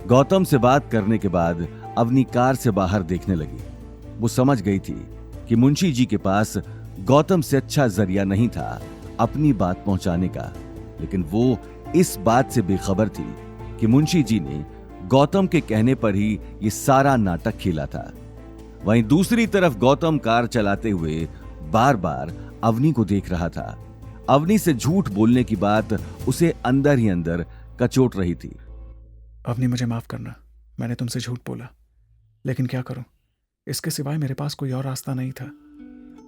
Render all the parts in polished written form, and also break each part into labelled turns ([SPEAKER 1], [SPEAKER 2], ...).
[SPEAKER 1] गौतम से बात करने के बाद अवनी कार से बाहर देखने लगी। वो समझ गई थी कि मुंशी जी के पास गौतम से अच्छा जरिया नहीं था अपनी बात पहुंचाने का, लेकिन वो इस बात से बेखबर थी कि मुंशी जी ने गौतम के कहने पर ही ये सारा नाटक खेला था। वहीं दूसरी तरफ गौतम कार चलाते हुए बार बार अवनी को देख रहा था। अवनी से झूठ बोलने की बात उसे अंदर ही अंदर कचोट रही थी।
[SPEAKER 2] अवनी, मुझे माफ करना, मैंने तुमसे झूठ बोला, लेकिन क्या करूं, इसके सिवाय मेरे पास कोई और रास्ता नहीं था।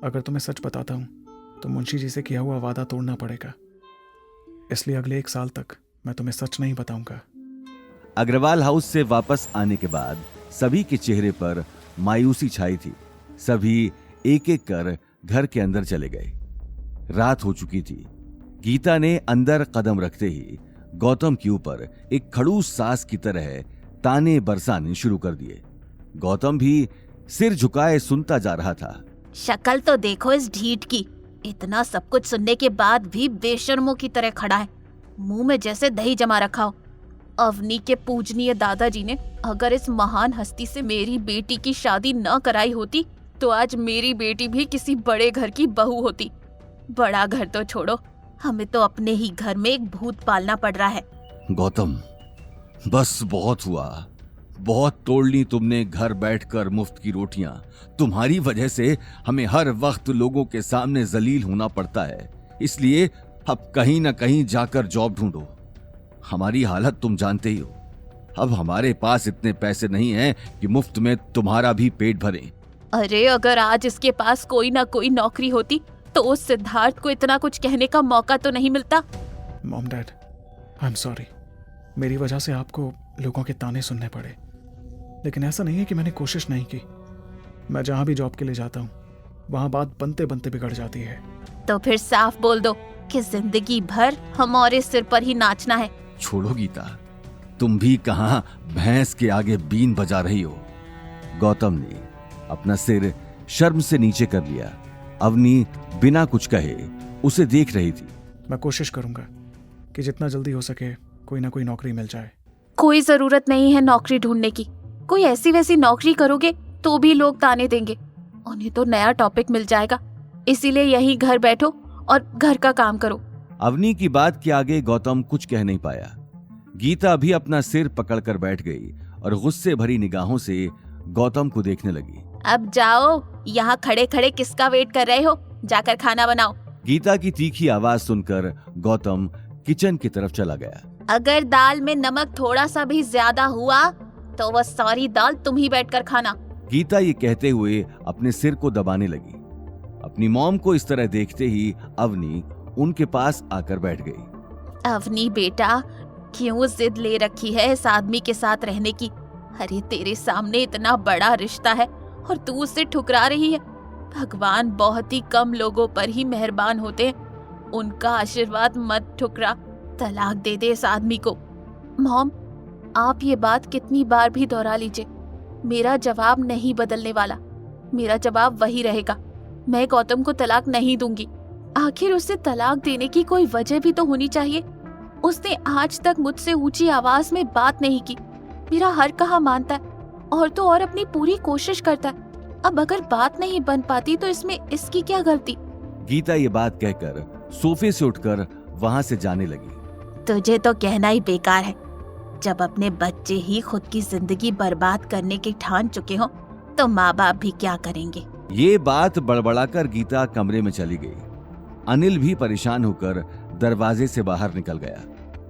[SPEAKER 2] अगर तुम्हें सच बताता हूं तो मुंशी जी से किया हुआ वादा तोड़ना पड़ेगा, इसलिए अगले 1 साल तक मैं तुम्हें सच नहीं बताऊंगा।
[SPEAKER 1] अग्रवाल हाउस से वापस आने के बाद सभी के चेहरे पर मायूसी छाई थी। सभी एक एक कर घर के अंदर चले गए। रात हो चुकी थी। गीता ने अंदर कदम रखते ही गौतम के ऊपर एक खड़ूस सास की तरह ताने बरसाने शुरू कर दिए। गौतम भी सिर झुकाए सुनता जा रहा था।
[SPEAKER 3] शक्ल तो देखो इस ढीठ की, इतना सब कुछ सुनने के बाद भी बेशर्मों की तरह खड़ा है, मुंह में जैसे दही जमा रखा हो। अवनी के पूजनीय दादाजी ने अगर इस महान हस्ती से मेरी बेटी की शादी न कराई होती तो आज मेरी बेटी भी किसी बड़े घर की बहू होती। बड़ा घर तो छोड़ो, हमें तो अपने ही घर में एक भूत पालना पड़ रहा है।
[SPEAKER 1] गौतम, बस बहुत हुआ, बहुत तोड़ ली तुमने घर बैठकर मुफ्त की रोटियां। तुम्हारी वजह से हमें हर वक्त लोगों के सामने जलील होना पड़ता है, इसलिए अब कहीं ना कहीं जाकर जॉब ढूंढो। हमारी हालत तुम जानते ही हो। अब हमारे पास इतने पैसे नहीं हैं कि मुफ्त में तुम्हारा भी पेट भरें।
[SPEAKER 3] अरे अगर आज इसके पास कोई ना कोई नौकरी होती तो उस सिद्धार्थ को इतना कुछ कहने का मौका तो नहीं मिलता।
[SPEAKER 2] Mom, dad, I am sorry, मेरी वजह से आपको लोगों के ताने सुनने पड़े, लेकिन ऐसा नहीं है कि मैंने कोशिश नहीं की। मैं जहां भी जॉब के लिए जाता हूँ वहां बात बनते बनते बिगड़ जाती है।
[SPEAKER 3] तो फिर साफ बोल दो कि जिंदगी भर हमारे सिर पर ही नाचना है।
[SPEAKER 1] छोड़ो गीता, तुम भी कहां भैंस के आगे बीन बजा रही हो। गौतम ने अपना सिर शर्म से नीचे कर लिया। अवनी बिना कुछ कहे उसे देख रही थी।
[SPEAKER 2] मैं कोशिश करूंगा कि जितना जल्दी हो सके कोई ना कोई नौकरी मिल जाए।
[SPEAKER 3] कोई जरूरत नहीं है नौकरी ढूंढने की। कोई ऐसी वैसी नौकरी करोगे तो भी लोग ताने देंगे, उन्हें तो नया टॉपिक मिल जाएगा। इसीलिए यहीं घर बैठो और घर का काम करो।
[SPEAKER 1] अवनी की बात के आगे गौतम कुछ कह नहीं पाया। गीता भी अपना सिर पकड़कर बैठ गई और गुस्से भरी निगाहों से गौतम को देखने लगी।
[SPEAKER 3] अब जाओ, यहाँ खड़े खड़े किसका वेट कर रहे हो? जाकर खाना बनाओ।
[SPEAKER 1] गीता की तीखी आवाज सुनकर गौतम किचन की तरफ चला गया।
[SPEAKER 3] अगर दाल में नमक थोड़ा सा भी ज्यादा हुआ तो वह सारी दाल तुम ही बैठकर खाना।
[SPEAKER 1] गीता ये कहते हुए अपने सिर को दबाने लगी। अपनी मॉम को इस तरह देखते ही अवनी उनके पास आकर बैठ गई।
[SPEAKER 3] अवनी बेटा, क्यों जिद ले रखी है इस आदमी के साथ रहने की? अरे तेरे सामने इतना बड़ा रिश्ता है और तू उसे ठुकरा रही है। भगवान बहुत ही कम लोगों पर ही मेहरबान होते हैं, उनका आशीर्वाद मत ठुकरा। तलाक दे दे इस आदमी को। मॉम, आप ये बात कितनी बार भी दोहरा लीजिए, मेरा जवाब नहीं बदलने वाला। मेरा जवाब वही रहेगा, मैं गौतम को तलाक नहीं दूंगी। आखिर उसे तलाक देने की कोई वजह भी तो होनी चाहिए। उसने आज तक मुझसे ऊंची आवाज में बात नहीं की, मेरा हर कहा मानता है और तो और अपनी पूरी कोशिश करता है। अब अगर बात नहीं बन पाती तो इसमें इसकी क्या गलती?
[SPEAKER 1] गीता ये बात कहकर सोफे से उठकर वहां से जाने लगी।
[SPEAKER 3] तुझे तो कहना ही बेकार है। जब अपने बच्चे ही खुद की जिंदगी बर्बाद करने की ठान चुके हो तो माँ बाप भी क्या करेंगे?
[SPEAKER 1] ये बात बड़बड़ाकर गीता कमरे में चली गई। अनिल भी परेशान होकर दरवाजे से बाहर निकल गया।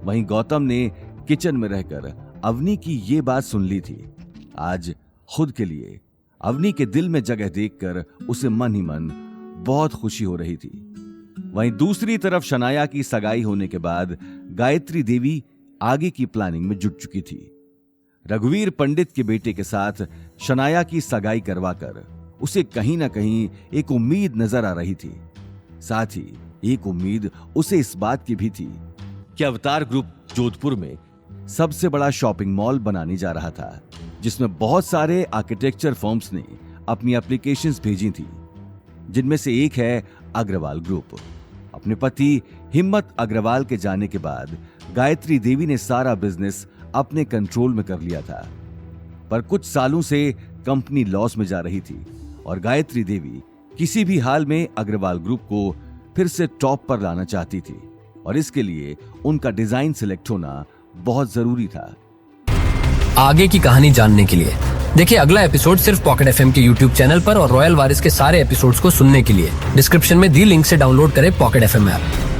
[SPEAKER 1] वहीं गौतम ने किचन में रहकर अवनी की ये बात सुन ली थी। आज खुद के लिए अवनी के दिल में जगह देखकर उसे मन ही मन बहुत खुशी हो रही थी। वहीं दूसरी तरफ शनाया की सगाई होने के बाद गायत्री देवी आगे की प्लानिंग में जुट चुकी थी। रघुवीर पंडित के बेटे के साथ शनाया की सगाई करवाकर उसे कहीं ना कहीं एक उम्मीद नजर आ रही थी। साथ ही एक उम्मीद उसे इस बात की भी थी कि अवतार ग्रुप जोधपुर में सबसे बड़ा शॉपिंग मॉल बनाने जा रहा था, जिसमें बहुत सारे आर्किटेक्चर फर्म्स ने अपनी एप्लीकेशंस भेजी थी, जिनमें से एक है अग्रवाल ग्रुप। अपने पति हिम्मत अग्रवाल के जाने के बाद गायत्री देवी ने सारा बिजनेस अपने कंट्रोल में कर लिया था। पर कुछ सालों से कंपनी लॉस में जा रही थी और गायत्री देवी किसी भी हाल में अग्रवाल ग्रुप को फिर से टॉप पर लाना चाहती थी और इसके लिए उनका डिजाइन सिलेक्ट होना बहुत जरूरी था।
[SPEAKER 4] आगे की कहानी जानने के लिए देखिए अगला एपिसोड सिर्फ पॉकेट एफएम के यूट्यूब चैनल पर और रॉयल वारिस के सारे एपिसोड्स को सुनने के लिए डिस्क्रिप्शन में दी लिंक से डाउनलोड करें पॉकेट एफएम ऐप।